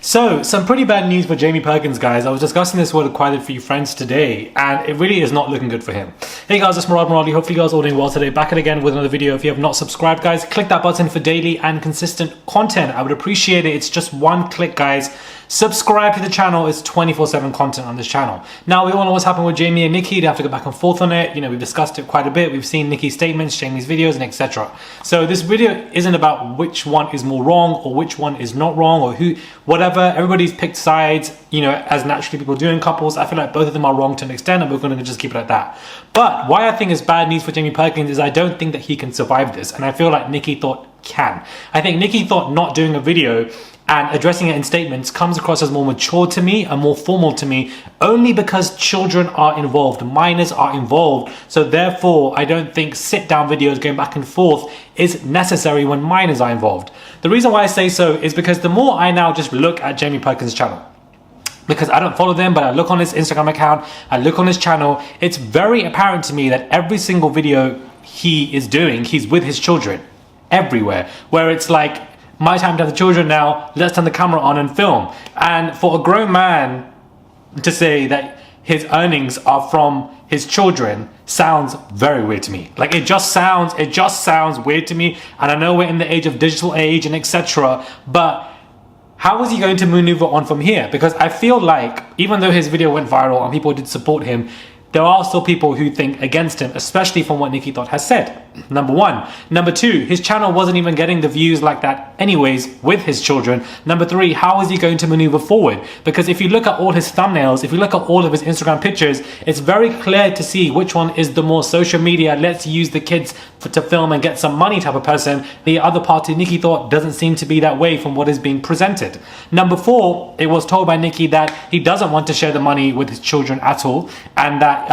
So, some pretty bad news for Jamie Perkins, guys. I was discussing this with quite a few friends today, and it really is not looking good for him. Hey guys, it's Murad Murali. Hopefully you guys are all doing well today. Back at again with another video. If you have not subscribed, guys, click that button for daily and consistent content. I would appreciate it. It's just one click, guys. Subscribe to the channel. It's 24/7 content on this channel. Now, we all know what's happened with Jamie and Nikki. They have to go back and forth on it. You know, we've discussed it quite a bit. We've seen Nikki's statements, Jamie's videos, and etc. So this video isn't about which one is more wrong or which one is not wrong or who, whatever. Everybody's picked sides, you know, as naturally people do in couples. I feel like both of them are wrong to an extent, and we're going to just keep it like that. But why I think it's bad news for Jamie Perkins is I don't think that he can survive this, and I feel like Nikki thought can. I think Nikki thought not doing a video and addressing it in statements comes across as more mature to me and more formal to me, only because children are involved, minors are involved. So therefore, I don't think sit-down videos going back and forth is necessary when minors are involved. The reason why I say so is because the more I now just look at Jamie Perkins' channel, because I don't follow them, but I look on his Instagram account, I look on his channel, it's very apparent to me that every single video he is doing, he's with his children everywhere, where it's like, my time to have the children now, let's turn the camera on and film. And for a grown man to say that his earnings are from his children sounds very weird to me. Like it just sounds weird to me. And I know we're in the age of digital age and etc. But how is he going to maneuver on from here? Because I feel like even though his video went viral and people did support him, there are still people who think against him, especially from what Nikki Thought has said. Number one. Number two, his channel wasn't even getting the views like that anyways with his children. Number three, how is he going to maneuver forward? Because if you look at all his thumbnails, if you look at all of his Instagram pictures, it's very clear to see which one is the more social media, let's use the kids to film and get some money type of person. The other party, Nikki Thought, doesn't seem to be that way from what is being presented. Number four, it was told by Nikki that he doesn't want to share the money with his children at all, and that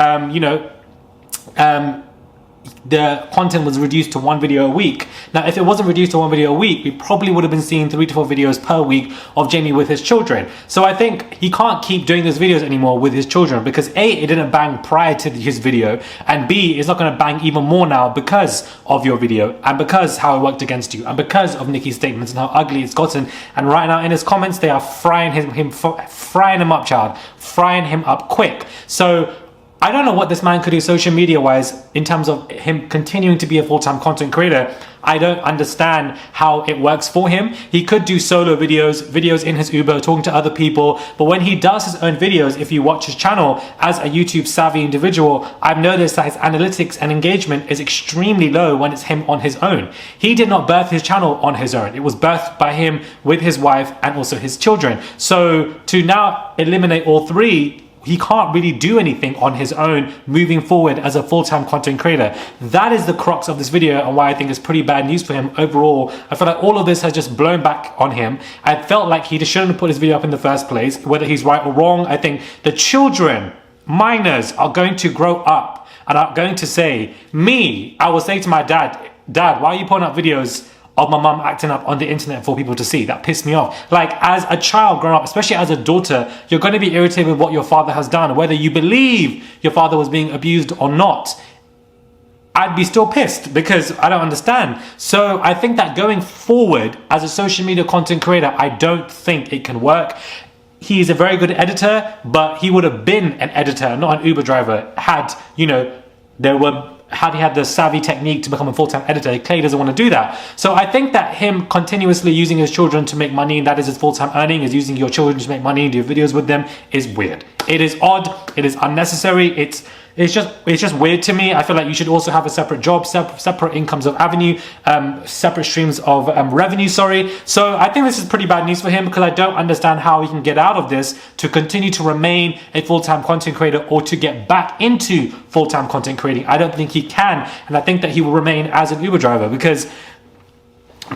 the content was reduced to one video a week. Now, if it wasn't reduced to one video a week, we probably would have been seeing 3 to 4 videos per week of Jamie with his children. So I think he can't keep doing those videos anymore with his children because A, it didn't bang prior to his video, and B, it's not going to bang even more now because of your video and because how it worked against you and because of Nikki's statements and how ugly it's gotten. And right now in his comments, they are frying him up, child, frying him up quick. So I don't know what this man could do social media wise in terms of him continuing to be a full-time content creator. I don't understand how it works for him. He could do solo videos in his Uber, talking to other people. But when he does his own videos, if you watch his channel as a YouTube savvy individual, I've noticed that his analytics and engagement is extremely low when it's him on his own. He did not birth his channel on his own. It was birthed by him with his wife and also his children. So to now eliminate all three, he can't really do anything on his own moving forward as a full-time content creator. That is the crux of this video and why I think it's pretty bad news for him overall. I feel like all of this has just blown back on him. I felt like he just shouldn't have put his video up in the first place, whether he's right or wrong. I think the children, minors, are going to grow up and are going to say, I will say to my dad, why are you putting up videos of my mum acting up on the internet for people to see? That pissed me off. Like, as a child growing up, especially as a daughter, you're going to be irritated with what your father has done, whether you believe your father was being abused or not. I'd be still pissed because I don't understand. So I think that going forward as a social media content creator, I don't think it can work. He's a very good editor, but he would have been an editor, not an Uber driver, had, you know, had he had the savvy technique to become a full-time editor. He clearly doesn't want to do that. So I think that him continuously using his children to make money, and that is his full-time earning, is using your children to make money and do videos with them, is weird. It is odd. It is unnecessary. It's just weird to me. I feel like you should also have a separate job, separate incomes of avenue, separate streams of revenue, sorry. So I think this is pretty bad news for him because I don't understand how he can get out of this to continue to remain a full-time content creator or to get back into full-time content creating. I don't think he can, and I think that he will remain as an Uber driver because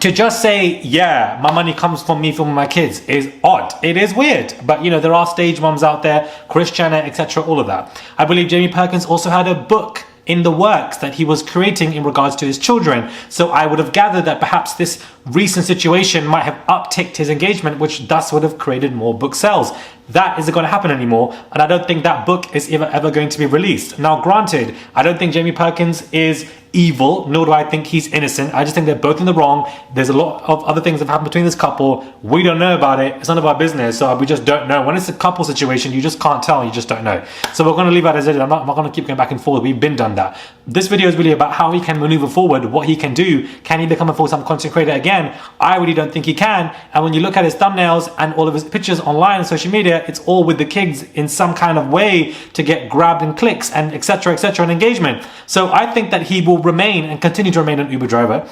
to just say, yeah, my money comes from me filming my kids is odd. It is weird. But, you know, there are stage moms out there, Kris Jenner, etc., all of that. I believe Jamie Perkins also had a book in the works that he was creating in regards to his children. So I would have gathered that perhaps this recent situation might have upticked his engagement, which thus would have created more book sales. That isn't going to happen anymore, and I don't think that book is ever going to be released. Now, granted, I don't think Jamie Perkins is evil, nor do I think he's innocent. I just think they're both in the wrong. There's a lot of other things that have happened between this couple. We don't know about it. It's none of our business. So we just don't know. When it's a couple situation, you just can't tell. You just don't know. So we're going to leave that as it is. I'm not going to keep going back and forth. We've been done that. This video is really about how he can maneuver forward, what he can do. Can he become a full-time content creator again? I really don't think he can. And when you look at his thumbnails and all of his pictures online and social media, it's all with the kids in some kind of way to get grabbed and clicks and etc and engagement. So I think that he will remain and continue to remain an Uber driver,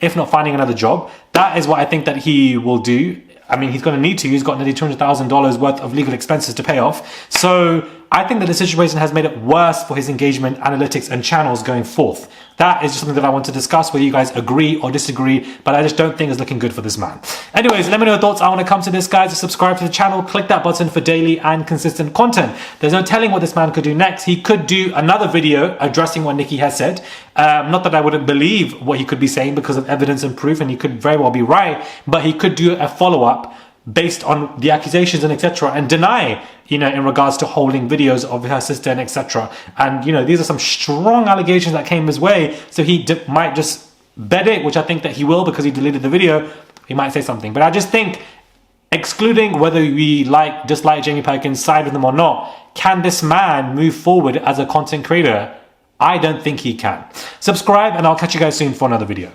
if not finding another job. That is what I think that he will do. I mean, he's going to need to. He's got nearly $200,000 worth of legal expenses to pay off. So I think that the situation has made it worse for his engagement, analytics, and channels going forth. That is just something that I want to discuss, whether you guys agree or disagree, but I just don't think it's looking good for this man. Anyways, let me know your thoughts. I want to come to this, guys. Subscribe to the channel, click that button for daily and consistent content. There's no telling what this man could do next. He could do another video addressing what Nikki has said. Not that I wouldn't believe what he could be saying because of evidence and proof, and he could very well be right, but he could do a follow-up based on the accusations and etc. and deny, in regards to holding videos of her sister and etc. And, these are some strong allegations that came his way. So he might just bet it, which I think that he will because he deleted the video. He might say something. But I just think, excluding whether we dislike Jamie Perkins, side with them or not, can this man move forward as a content creator? I don't think he can. Subscribe and I'll catch you guys soon for another video.